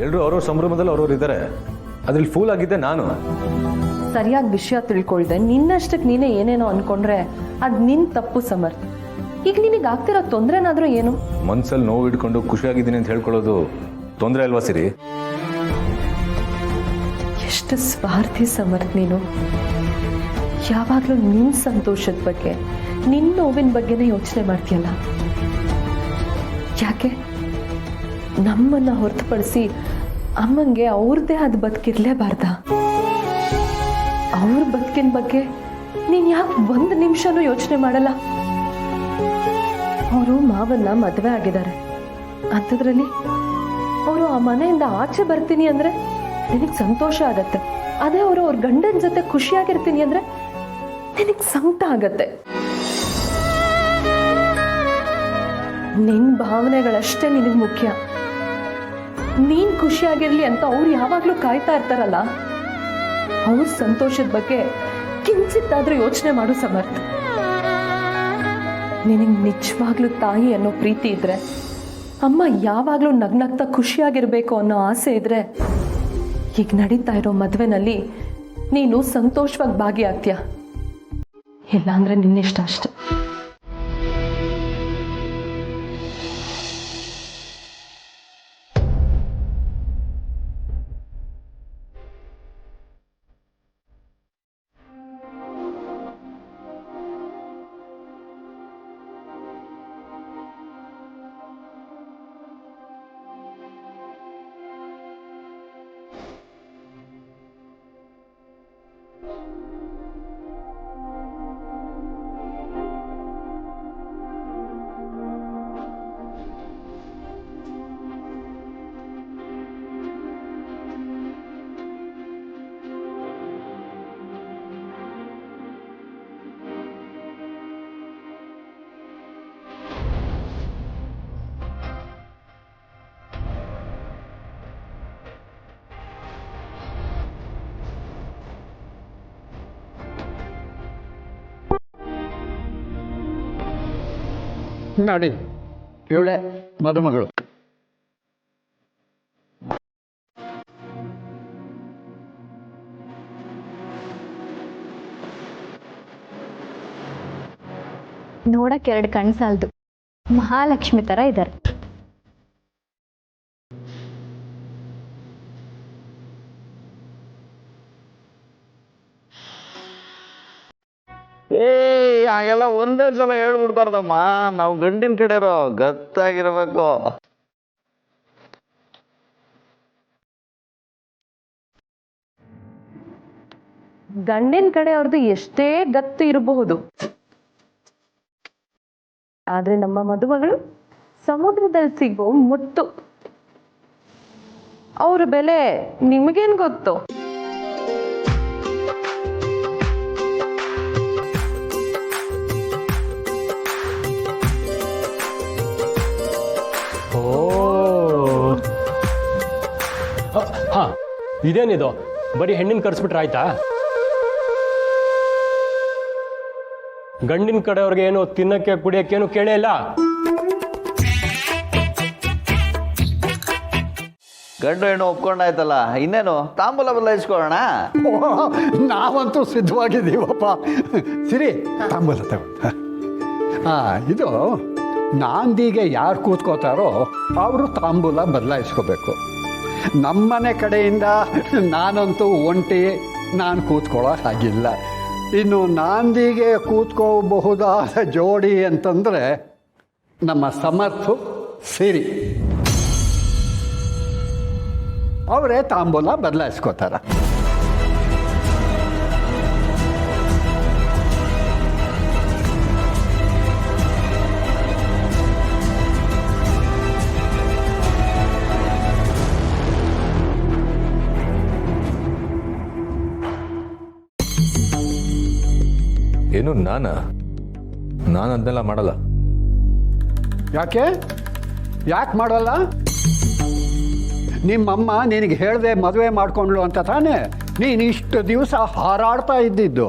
ಎಲ್ಲರೂ ಅವ್ರವ್ರ ಸಂಭ್ರಮದಲ್ಲಿ ಅವ್ರವ್ರು ಇದ್ದಾರೆ. ಅದ್ರಲ್ಲಿ ಫೂಲ್ ಆಗಿದ್ದೆ ನಾನು. ಸರಿಯಾಗಿ ವಿಷಯ ತಿಳ್ಕೊಳ್ದೆ ನಿನ್ನಷ್ಟಕ್ಕೆ ನೀನೇ ಏನೇನೋ ಅನ್ಕೊಂಡ್ರೆ ಅದ್ ನಿನ್ ತಪ್ಪು ಸಮರ್ಥ್. ಈಗ ನಿನಗೆ ಆಗ್ತಿರೋ ತೊಂದ್ರೆನಾದ್ರೂ ಏನು? ಮನ್ಸಲ್ಲಿ ನೋವು ಇಟ್ಕೊಂಡು ಖುಷಿಯಾಗಿದ್ದೀನಿ ಅಂತ ಹೇಳ್ಕೊಳ್ಳೋದು ತೊಂದರೆ ಅಲ್ವಾ ಸಿರಿ? ಎಷ್ಟು ಸ್ವಾರ್ಥಿ ಸಮರ್ಥ್ ನೀನು. ಯಾವಾಗ್ಲೂ ನಿನ್ ಸಂತೋಷದ ಬಗ್ಗೆ ನಿನ್ ನೋವಿನ ಬಗ್ಗೆನೇ ಯೋಚನೆ ಮಾಡ್ತೀಯಲ್ಲ. ಯಾಕೆ ನಮ್ಮನ್ನ ಹೊರತುಪಡಿಸಿ ಅಮ್ಮಂಗೆ ಅವ್ರದ್ದೇ ಅದು ಬದುಕಿರ್ಲೇಬಾರ್ದ? ಅವ್ರ ಬದುಕಿನ ಬಗ್ಗೆ ನೀನ್ ಯಾಕೆ ಒಂದು ನಿಮಿಷನೂ ಯೋಚನೆ ಮಾಡಲ್ಲ? ಅವರು ಮಾವನ್ನ ಮದುವೆ ಆಗಿದ್ದಾರೆ ಅಂಥದ್ರಲ್ಲಿ ಅವರು ಆ ಮನೆಯಿಂದ ಆಚೆ ಬರ್ತೀನಿ ಅಂದ್ರೆ ನಿನಗೆ ಸಂತೋಷ ಆಗತ್ತೆ. ಅದೇ ಅವರು ಅವ್ರ ಗಂಡನ ಜೊತೆ ಖುಷಿಯಾಗಿರ್ತೀನಿ ಅಂದ್ರೆ ನಿನಗೆ ಸಂಕಟ ಆಗತ್ತೆ. ನಿನ್ ಭಾವನೆಗಳಷ್ಟೇ ನಿನಗೆ ಮುಖ್ಯ. ನೀನ್ ಖುಷಿಯಾಗಿರ್ಲಿ ಅಂತ ಅವ್ರು ಯಾವಾಗ್ಲೂ ಕಾಯ್ತಾ ಇರ್ತಾರಲ್ಲ, ಅವ್ರ ಸಂತೋಷದ ಬಗ್ಗೆ ಕಿಂಚಿತ್ತಾದ್ರೂ ಯೋಚನೆ ಮಾಡು ಸಮರ್ಥ್. ನಿನಗೆ ನಿಜವಾಗ್ಲೂ ತಾಯಿ ಅನ್ನೋ ಪ್ರೀತಿ ಇದ್ರೆ, ಅಮ್ಮ ಯಾವಾಗ್ಲೂ ನಗ್ನಗ್ತಾ ಖುಷಿಯಾಗಿರ್ಬೇಕು ಅನ್ನೋ ಆಸೆ ಇದ್ರೆ, ಈಗ ನಡೀತಾ ಇರೋ ಮದುವೆನಲ್ಲಿ ನೀನು ಸಂತೋಷವಾಗಿ ಭಾಗಿಯಾಗ್ತೀಯ. ಇಲ್ಲಾಂದ್ರೆ ನಿನ್ನಿಷ್ಟ ಅಷ್ಟೆ. ನೋಡಿ, ಇವಳೆ ಮದುಮಗಳು. ನೋಡಕ್ಕೆ ಎರಡು ಕಣ್ಣು ಸಾಲದು, ಮಹಾಲಕ್ಷ್ಮಿ ತರ ಇದ್ದಾರೆ. ಹಾಗೆಲ್ಲ ಒಂದೇ ಸಲ ಹೇಳ್ಬಿಡ್ಬಾರ್ದಮ್ಮ. ನಾವು ಗಂಡಿನ ಕಡೆರೋ ಗತ್ತಾಗಿರ್ಬೇಕು. ಗಂಡಿನ ಕಡೆ ಅವ್ರದ್ದು ಎಷ್ಟೇ ಗತ್ತು ಇರಬಹುದು, ಆದ್ರೆ ನಮ್ಮ ಮದುಮಗಳು ಸಮುದ್ರದಲ್ಲಿ ಸಿಗೋ ಮುತ್ತು. ಅವ್ರ ಬೆಲೆ ನಿಮಗೇನ್ ಗೊತ್ತು? ಹಾ, ಇದೇನಿದು? ಬರೀ ಹೆಣ್ಣಿನ ಕರ್ಸ್ಬಿಟ್ರೆ ಆಯ್ತಾ? ಗಂಡಿನ ಕಡೆಯವ್ರಿಗೆ ಏನು ತಿನ್ನಕ್ಕೆ ಕುಡಿಯಕ್ಕೇನು ಕೇಳೇ ಇಲ್ಲ? ಗಂಡು ಹೆಣ್ಣು ಒಪ್ಕೊಂಡಾಯ್ತಲ್ಲ, ಇನ್ನೇನು ತಾಂಬೂಲ ಬದಲಾಯಿಸ್ಕೊಳ್ಳೋಣ. ನಾವಂತೂ ಸಿದ್ಧವಾಗಿದ್ದೀವಪ್ಪ. ಸಿರಿ, ತಾಂಬೂಲ ತಗೊಂಡು. ಇದು ನಾಂದಿಗೆ ಯಾರು ಕೂತ್ಕೋತಾರೋ ಅವರು ತಾಂಬೂಲ ಬದಲಾಯಿಸ್ಕೋಬೇಕು. ನಮ್ಮನೆ ಕಡೆಯಿಂದ ನಾನಂತೂ ಒಂಟಿ, ನಾನು ಕೂತ್ಕೊಳ್ಳೋ ಹಾಗಿಲ್ಲ. ಇನ್ನು ನಾಂದಿಗೆ ಕೂತ್ಕೋಬಹುದಾದ ಜೋಡಿ ಅಂತಂದರೆ ನಮ್ಮ ಸಮರ್ಥು ಸಿರಿ. ಅವರೇ ತಾಂಬೂಲ ಬದಲಾಯಿಸ್ಕೋತಾರ. ಏನು ನಾನು ಅದನ್ನೆಲ್ಲ ಮಾಡಲ್ಲ. ಯಾಕೆ ಮಾಡಲ್ಲ? ನಿಮ್ಮಮ್ಮ ನಿನಗೆ ಹೇಳ್ದೆ ಮದುವೆ ಮಾಡ್ಕೊಂಡ್ಲು ಅಂತ ತಾನೇ ನೀನು ಇಷ್ಟು ದಿವಸ ಹಾರಾಡ್ತಾ ಇದ್ದಿದ್ದು.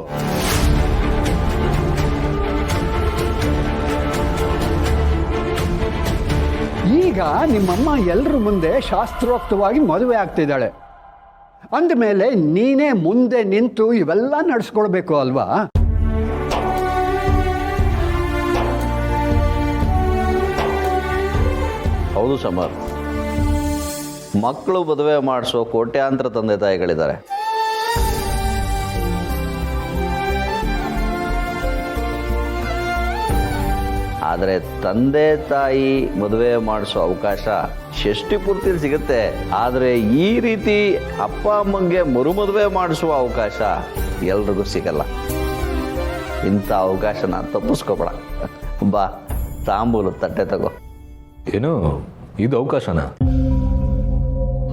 ಈಗ ಈಗ ನಿಮ್ಮಮ್ಮ ಎಲ್ಲರ ಮುಂದೆ ಶಾಸ್ತ್ರೋಕ್ತವಾಗಿ ಮದುವೆ ಆಗ್ತಿದ್ದಾಳೆ ಅಂದಮೇಲೆ ನೀನೇ ಮುಂದೆ ನಿಂತು ಇವೆಲ್ಲ ನಡೆಸ್ಕೊಳ್ಬೇಕು ಅಲ್ವಾ? ಹೌದು ಸಮರ್, ಮಕ್ಕಳು ಮದುವೆ ಮಾಡಿಸೋ ಕೋಟ್ಯಾಂತರ ತಂದೆ ತಾಯಿಗಳಿದ್ದಾರೆ. ಆದರೆ ತಂದೆ ತಾಯಿ ಮದುವೆ ಮಾಡಿಸೋ ಅವಕಾಶ ಷಷ್ಠಿ ಪೂರ್ತಿಲಿ ಸಿಗುತ್ತೆ. ಆದರೆ ಈ ರೀತಿ ಅಪ್ಪ ಅಮ್ಮಂಗೆ ಮರುಮದುವೆ ಮಾಡಿಸುವ ಅವಕಾಶ ಎಲ್ರಿಗೂ ಸಿಗಲ್ಲ. ಇಂಥ ಅವಕಾಶನ ತಪ್ಪಿಸ್ಕೋಬೇಡ. ಬಾ, ತಾಂಬೂಲು ತಟ್ಟೆ ತಗೋ. ಏನು ಇದು ಅವಕಾಶನ?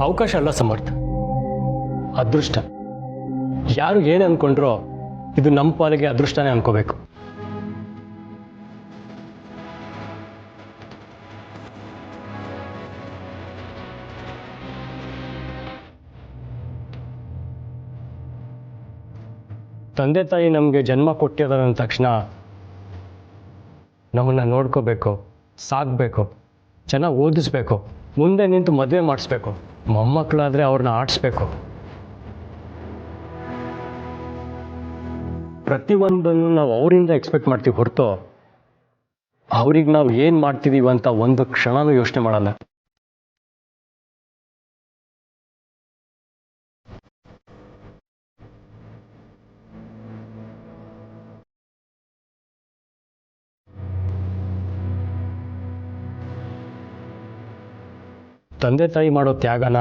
ಅವಕಾಶ ಅಲ್ಲ ಸಮರ್ಥ, ಅದೃಷ್ಟ. ಯಾರು ಏನು ಅಂದ್ಕೊಂಡ್ರೋ ಇದು ನಮ್ಮ ಪಾಲಿಗೆ ಅದೃಷ್ಟನೇ ಅನ್ಕೋಬೇಕು. ತಂದೆ ತಾಯಿ ನಮಗೆ ಜನ್ಮ ಕೊಟ್ಟಿರೋದ ತಕ್ಷಣ ನಮ್ಮನ್ನು ನೋಡ್ಕೋಬೇಕು, ಸಾಕಬೇಕು, ಚೆನ್ನಾಗಿ ಓದಿಸ್ಬೇಕು, ಮುಂದೆ ನಿಂತು ಮದುವೆ ಮಾಡಿಸ್ಬೇಕು, ಮೊಮ್ಮಕ್ಕಳಾದರೆ ಅವ್ರನ್ನ ಆಡಿಸ್ಬೇಕು. ಪ್ರತಿಯೊಂದನ್ನು ನಾವು ಅವರಿಂದ ಎಕ್ಸ್ಪೆಕ್ಟ್ ಮಾಡ್ತೀವಿ ಹೊರತು ಅವ್ರಿಗೆ ನಾವು ಏನು ಮಾಡ್ತಿದ್ದೀವಿ ಅಂತ ಒಂದು ಕ್ಷಣನೂ ಯೋಚನೆ ಮಾಡಲ್ಲ. ತಂದೆ ತಾಯಿ ಮಾಡೋ ತ್ಯಾಗನ